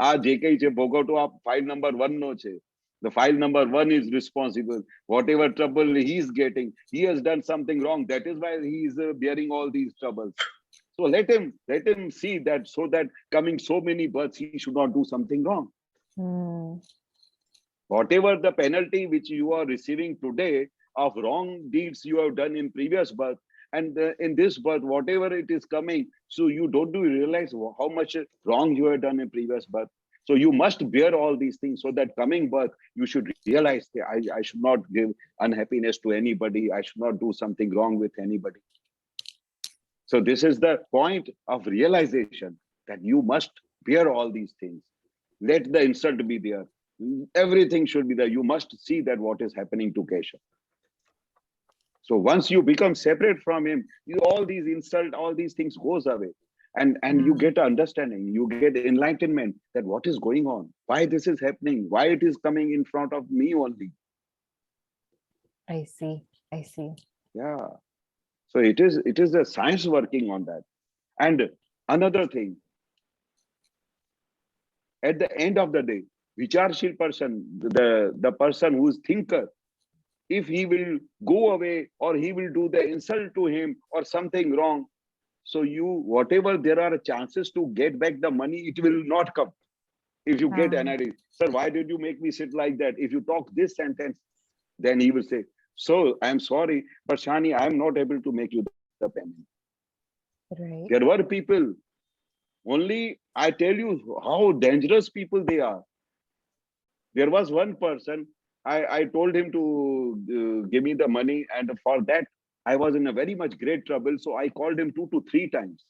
આ જે કઈ છે ભોગવટો આ ફાઇલ નંબર 1 નો છે. The file number 1 is responsible. Whatever trouble he is getting, he has done something wrong. That is why he is bearing all these troubles. So let him see that, so that coming so many births, he should not do something wrong. Whatever the penalty which you are receiving today of wrong deeds you have done in previous birth, and in this birth, whatever it is coming, so you don't realize how much wrong you have done in previous birth. So you must bear all these things, so that coming birth, you should realize that I should not give unhappiness to anybody. I should not do something wrong with anybody. So this is the point of realization, that you must bear all these things. Let the insult be there. Everything should be there. You must see that what is happening to Keshav. So once you become separate from him, all these insult, all these things goes away. And you get understanding, you get enlightenment that what is going on, why this is happening, why it is coming in front of me only. I see. Yeah. So it is the science working on that. And Another thing, at the end of the day, Vicharshil person, the person who is thinker, if he will go away or he will do the insult to him or something wrong, so you, whatever there are chances to get back the money, it will not come. If you get annoyed, sir, why did you make me sit like that? If you talk this sentence, then he will say, so I'm sorry, but Shani, I'm not able to make you the payment. Right. There were people, only I tell you how dangerous people they are. There was one person, I told him to give me the money, and for that, I was in a very much great trouble. So I called him 2 to 3 times.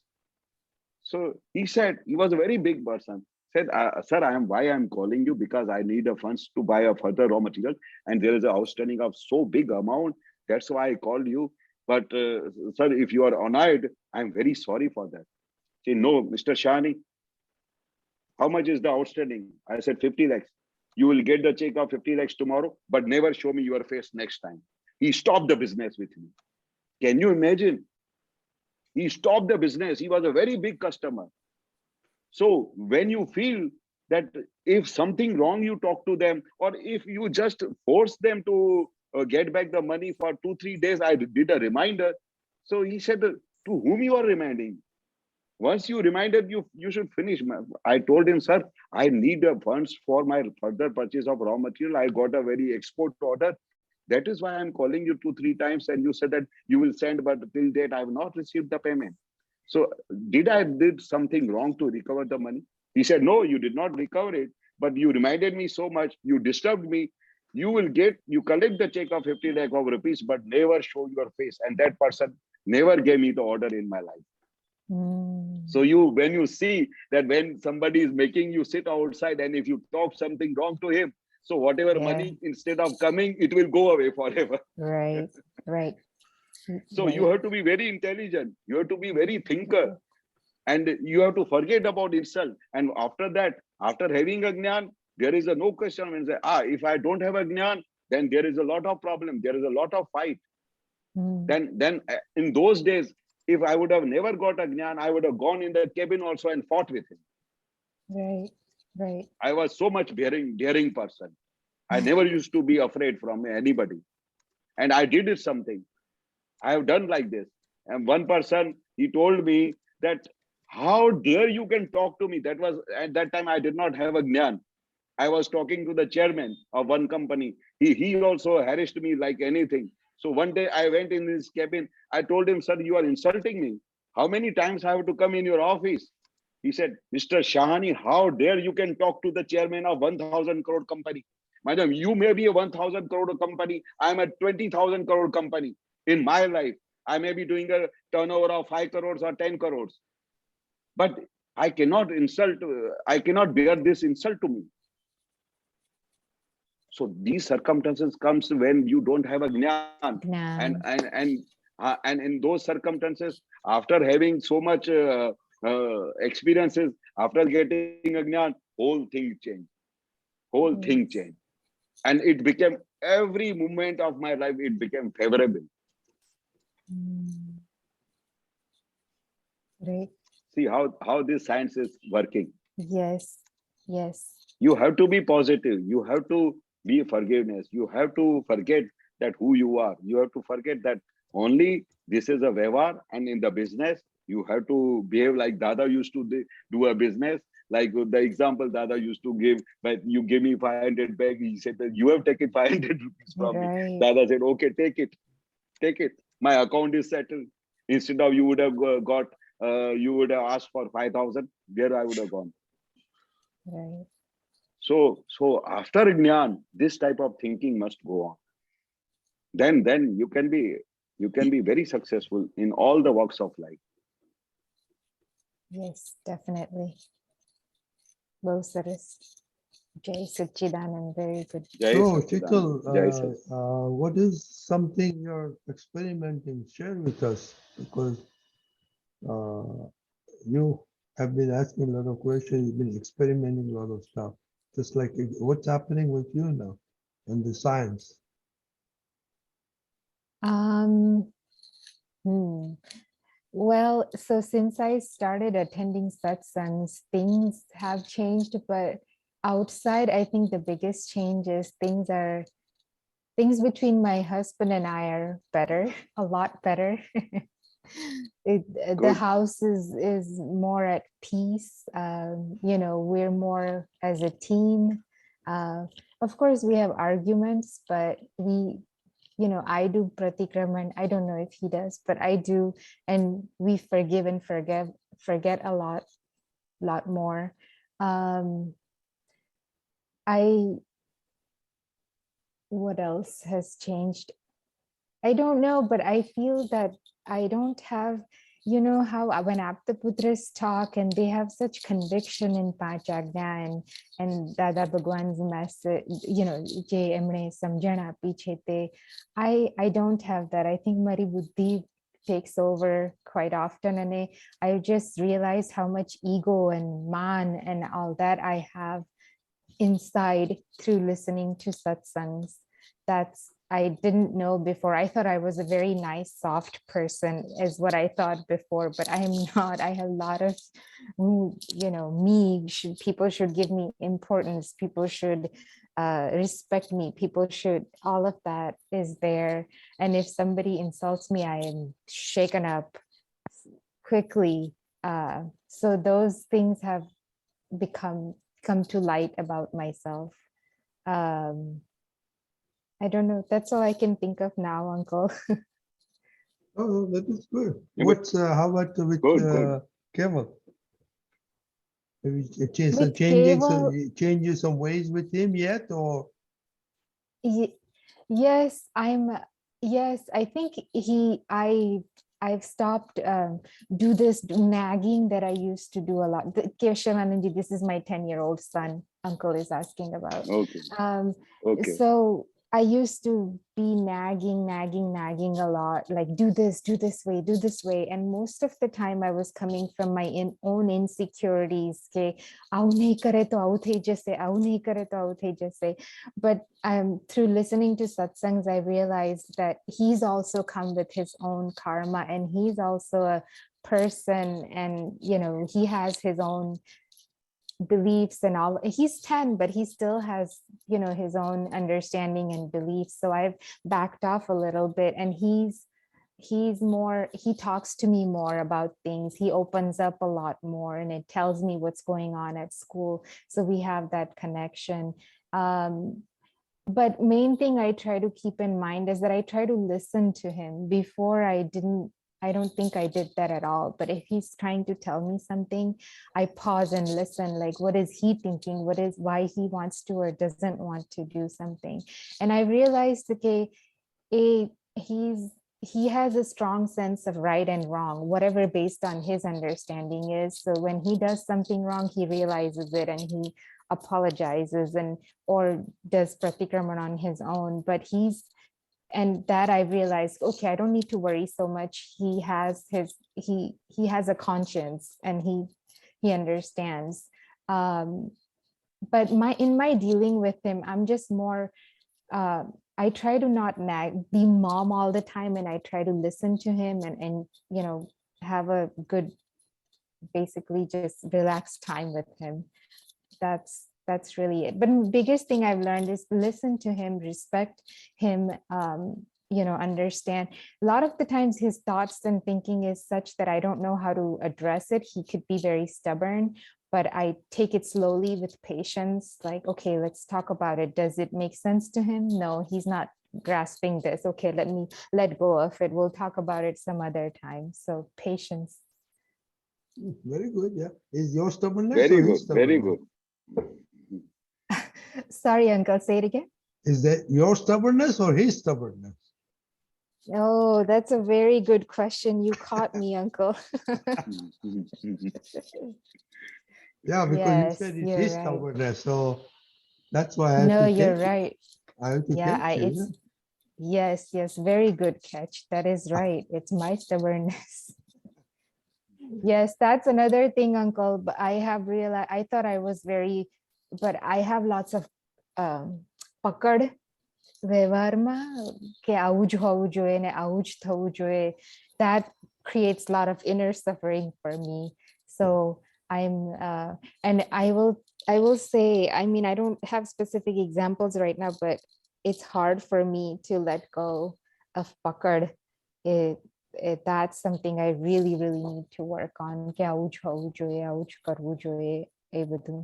So he said, he was a very big person, said, sir, why I'm calling you, because I need a funds to buy a further raw material, and there is an outstanding of so big amount. That's why I called you. But sir, if you are annoyed, I'm very sorry for that. Say, no, Mr. Shani, how much is the outstanding? I said 50 lakhs. You will get the check of 50 lakhs tomorrow, but never show me your face next time. He stopped the business with me. Can you imagine? He stopped the business. He was a very big customer. So when you feel that if something wrong, you talk to them, or if you just force them to get back the money for 2-3 days, I did a reminder. So he said, to whom you are reminding? Once you reminded, you should finish. I told him, sir, I need funds for my further purchase of raw material. I got a very export order. That is why I'm calling you 2-3 times, and you said that you will send, but till date I have not received the payment. So did I did something wrong to recover the money? He said, no, you did not recover it, but you reminded me so much. You disturbed me. You collect the check of 50 lakh of rupees, but never show your face. And that person never gave me the order in my life. So when you see that when somebody is making you sit outside, and if you talk something wrong to him, so whatever money, instead of coming, it will go away forever. Right. Right. So you have to be very intelligent. You have to be very thinker, and you have to forget about insult. And after that, after having a Gyan, there is no question when say, if I don't have a Gyan, then there is a lot of problem. There is a lot of fight. Then in those days, if I would have never got a Gyan, I would have gone in the cabin also and fought with him. Right. Right. I was so much daring person. I never used to be afraid from anybody. And I did something. I have done like this. And one person, he told me that, how dare you can talk to me? That was, at that time, I did not have a Gyan. I was talking to the chairman of one company. He also harassed me like anything. So one day I went in his cabin. I told him, sir, you are insulting me. How many times I have to come in your office? He said, Mr. Shahani, how dare you can talk to the chairman of 1,000 crore company? Madam, you may be a 1,000 crore company. I am a 20,000 crore company. In my life, I may be doing a turnover of 5 crores or 10 crores. But I cannot bear this insult to me. So these circumstances comes when you don't have a Gyan. And in those circumstances, after having so much experiences, after getting a Gyan, whole thing changed. Whole thing changed. And it became, every moment of my life, it became favorable. Right. See how this science is working. Yes. Yes. You have to be positive. You have to be forgiveness. You have to forget that who you are. You have to forget that only this is a व्यवहार, and in the business, you have to behave like Dada used to do a business. Like the example Dada used to give, but you give me 500 back. He said that you have taken 500 rupees from me. Dada said, okay, take it. My account is settled. Instead of you would have you would have asked for 5,000. There I would have gone. Right. So after Gyan, this type of thinking must go on. Then you can be very successful in all the walks of life. Yes, definitely. Well, Saras. Jai Satchidanand, very good. So, Sheetal, what is something you're experimenting? Share with us, because you have been asking a lot of questions, you've been experimenting a lot of stuff. Just like what's happening with you now in the science? Well, so since I started attending satsangs, things have changed, but outside, I think the biggest change is things between my husband and I are better, a lot better. The Good. house is more at peace. You know, we're more as a team. Of course, we have arguments, but you know, I do Pratikraman. I don't know if he does, but I do, and we forgive and forget a lot more. What else has changed? I don't know, but I feel that I don't have, you know, how when Aptputras talk and they have such conviction in Pragyna and Dada Bhagwan's message, you know, Je Emne Samjhana Pichete, I don't have that. I think Mari Buddhi takes over quite often, and I just realized how much ego and man and all that I have inside through listening to satsangs. That's I didn't know before. I thought I was a very nice, soft person, is what I thought before, but I am not. I have a lot of, you know, people should give me importance. People should respect me. People should, all of that is there. And if somebody insults me, I am shaken up quickly. So those things have come to light about myself. I don't know. That's all I can think of now, Uncle. Oh, that is good. Yeah, but- What's how about with Good. Kemal? Have you changed With changes some ways with him yet, or Yes, yes, I think I've stopped do this nagging that I used to do a lot. Keshavanandji, this is my 10-year-old son, Uncle is asking about. Okay. Okay. So I used to be nagging a lot, like do this way. And most of the time I was coming from my own insecurities. Ke, "Aau nahi kare to aau thai jaise, aau nahi kare to aau thai jaise." But through listening to satsangs, I realized that he's also come with his own karma, and he's also a person, and you know, he has his own beliefs and all. He's 10, but he still has, you know, his own understanding and beliefs. So I've backed off a little bit, and he talks to me more about things. He opens up a lot more, and it tells me what's going on at school. So we have that connection. But main thing I try to keep in mind is that I try to listen to him. Before I don't think I did that at all. But if he's trying to tell me something, I pause and listen, like, what is he thinking? Why he wants to or doesn't want to do something? And I realized, okay, he has a strong sense of right and wrong, whatever based on his understanding is. So when he does something wrong, he realizes it and he apologizes or does Pratikraman on his own. But and that I realized, okay, I don't need to worry so much. He has a conscience, and he understands. But in my dealing with him, I'm just more, I try to not be mom all the time, and I try to listen to him and you know, have a good, basically just relaxed time with him. That's really it. But the biggest thing I've learned is listen to him, respect him, you know, understand. A lot of the times his thoughts and thinking is such that I don't know how to address it. He could be very stubborn, but I take it slowly with patience. Like, okay, let's talk about it. Does it make sense to him? No, he's not grasping this. Okay, let me let go of it. We'll talk about it some other time. So patience. very good? Yeah, is your stubbornness Very or good. his Very stubbornness? good. Sorry, Uncle, say it again. Is that your stubbornness or his stubbornness? Oh, that's a very good question. You caught me, Uncle. Yeah, because Yes, you said it's you're his right. stubbornness, so that's why I have No, to you're catch you. right. I have to Yeah, catch you. it's yes, very good catch. That is right. It's my stubbornness. Yes, that's another thing, Uncle. But I have realized, I thought I was but I have lots of pakad વ્યવહારમાં કે આવું જ હોવું જોઈએ ને આવું જ થવું જોઈએ. That creates a lot of inner suffering for me. So I'm and I will say, I mean, I don't have specific examples right now, but it's hard for me to let go of pakad. That's something I really need to work on. કે આવું જ હોવું જોઈએ, આવું જ કરવું જોઈએ, એ બધું.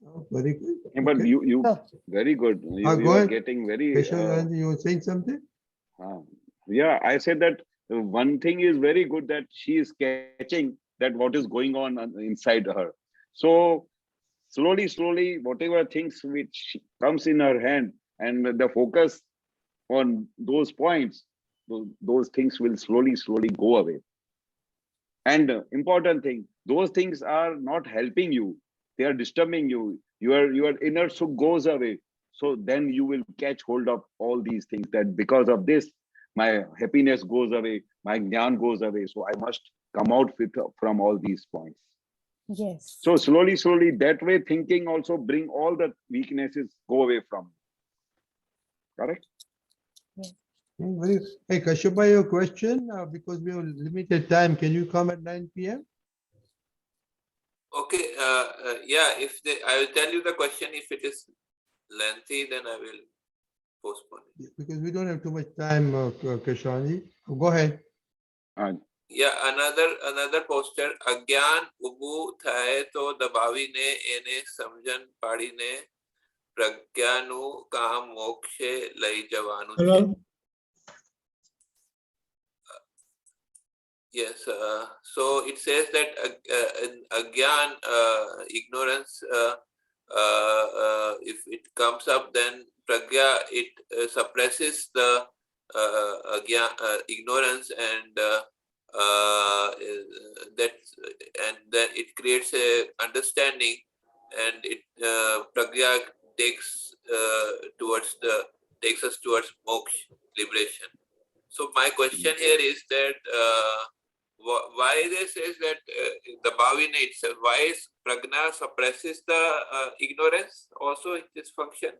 Oh, very good. Yeah, but Okay. you So, very good. You Go are ahead. getting very. Keshavanandji, you were saying something? Yeah, I said that one thing is very good that she is catching that what is going on inside her. So slowly, whatever things which comes in her hand and the focus on those points, those things will slowly go away. And important thing, those things are not helping you. They are disturbing you. Your inner sukh goes away. So then you will catch hold of all these things, that because of this, my happiness goes away, my jnana goes away. So I must come out from all these points. yes. So slowly, that way thinking also bring all the weaknesses go away from. Correct? Very. Hey, Kashyapa, your question, because we have limited time, can you come at 9 p.m.? Okay, yeah, I will tell you the question. If it is lengthy, then I will postpone it. Because we don't have too much time, Keshavanandji. Go ahead. Yeah, another poster. અજ્ઞાન ઉભું થાય તો દબાવીને એને સમજણ પાડીને પ્રજ્ઞાનું કામ મોક્ષે લઈ જવાનું છે. Hello. Yes, so it says that Gyan, ignorance, if it comes up, then Pragya, it suppresses the ignorance, and then it creates a understanding, and it Pragya takes us towards moksha, liberation. So my question here is that why they says that the bhavina itself, why is prajna suppresses the ignorance also in this function?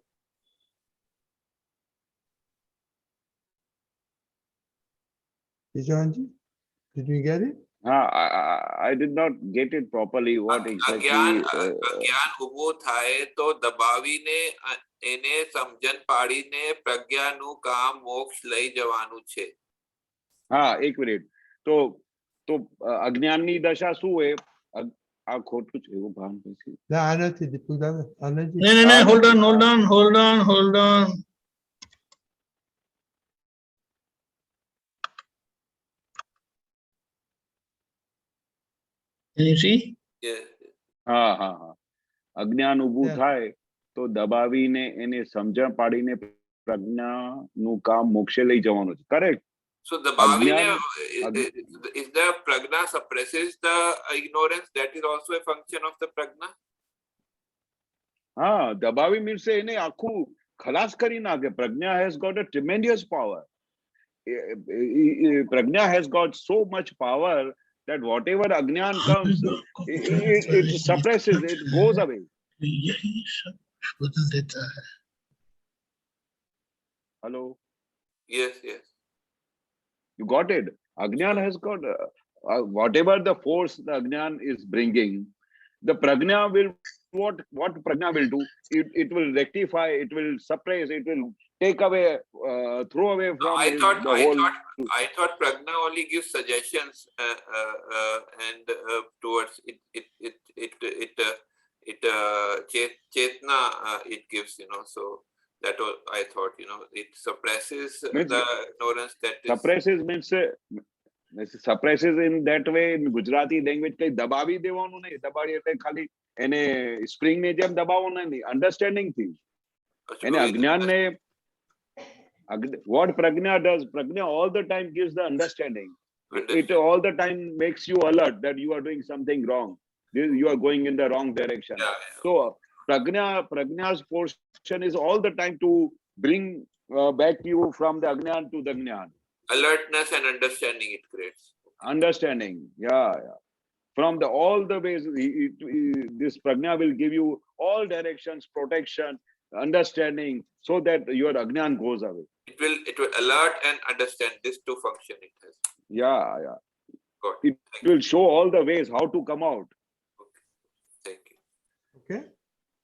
Keshavanandji, did you get it? I did not get it properly. What exactly? અજ્ઞાન ઉભું થાય તો દબાવીને એને સમજણ પાડીને પ્રજ્ઞાનું કામ મોક્ષ લઈ જવાનું છે. એક મિનિટ. તો અજ્ઞાનની દશા શું હોય? આ ખોટું છે એવું ભાન પછી. ના, આ નથી દીપકદાદા, આ નથી. No, hold on. Can you see? Yes. અજ્ઞાન ઊભું Yeah. થાય તો દબાવીને એને સમજણ પાડીને પ્રજ્ઞાનું કામ મોક્ષે લઈ જવાનું છે. Correct? So the bhavina, Agyan- is the prajna suppresses the ignorance? That is also a function of the prajna? દબાવી મીન્સ એને આખું ખલાસ કરી નાખે. પ્રજ્ઞા has got a tremendous power. Prajna has got so much power that whatever ajnan comes, it suppresses, it goes away. Hello? Yes. You got it? Ajnan has got whatever the force the ajnan is bringing, the prajna will, what prajna will do? It will rectify, it will suppress, it will take away, throw away from I thought prajna only gives suggestions and towards it chetna it gives, so that was, I thought, it suppresses Means the ignorance that is. Suppresses in that way. In Gujarati language કઈ દબાવી દેવાનું નહીં. દબાવી એટલે ખાલી એને spring ને જેમ દબાવવાનું નહીં. અંડરસ્ટેન્ડિંગ થી એને અજ્ઞાન ને what prajna does, prajna all the time gives the understanding. It all the time makes you alert that you are doing something wrong, you are going in the wrong direction. So prajna's portion is all the time to bring back you from the ajnan to the jnan. Alertness and understanding it creates. Understanding, yeah. From all the ways, this prajna will give you all directions, protection, understanding, so that your ajnan goes away. It will alert and understand. This two function it has. Yeah, yeah. Got It will show all the ways how to come out. Thank you. Okay.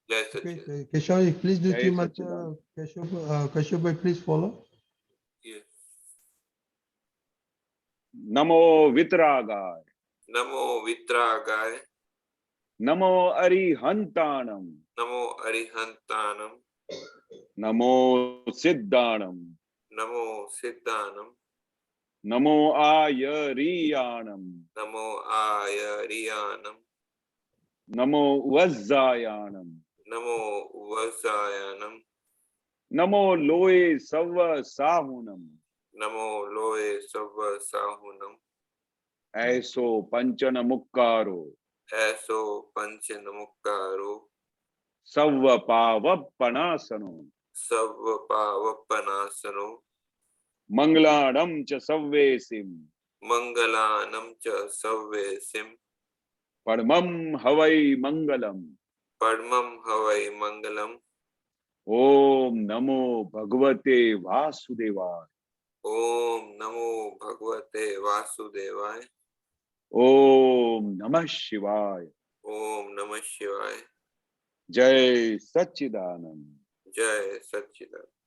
Jai Okay. Satchidanand. Keshav, please do Jai team Satchidanand. Keshav, please follow. Yes. Namo Vitragaya. Namo Vitragaya. Namo Arihantanam. Namo Arihantanam. Namo Siddhanam. Namo Siddhanam. Namo Ayariyanam. Namo Ayariyanam. Namo Vajjayanam. Namo Vasayanam. Namo Loe Sava Sahunam. Namo Loe Sava Sahunam. Aiso Panchana Mukkaro. Aso Panchanamukkaro. Sava Pavapanasano. Sava Pavapanasano. Manglanam cha Savvesim. Mangalanam cha Savvesim. Padmam Havai Mangalam. Padmam Havai Mangalam. Om Namo Bhagavate Vasudevaya. Om Namo Bhagavate Vasudevaya. Om Namah Shivaya. Om Namah Shivaya. Jai Satchidanand. Jai Satchidanand.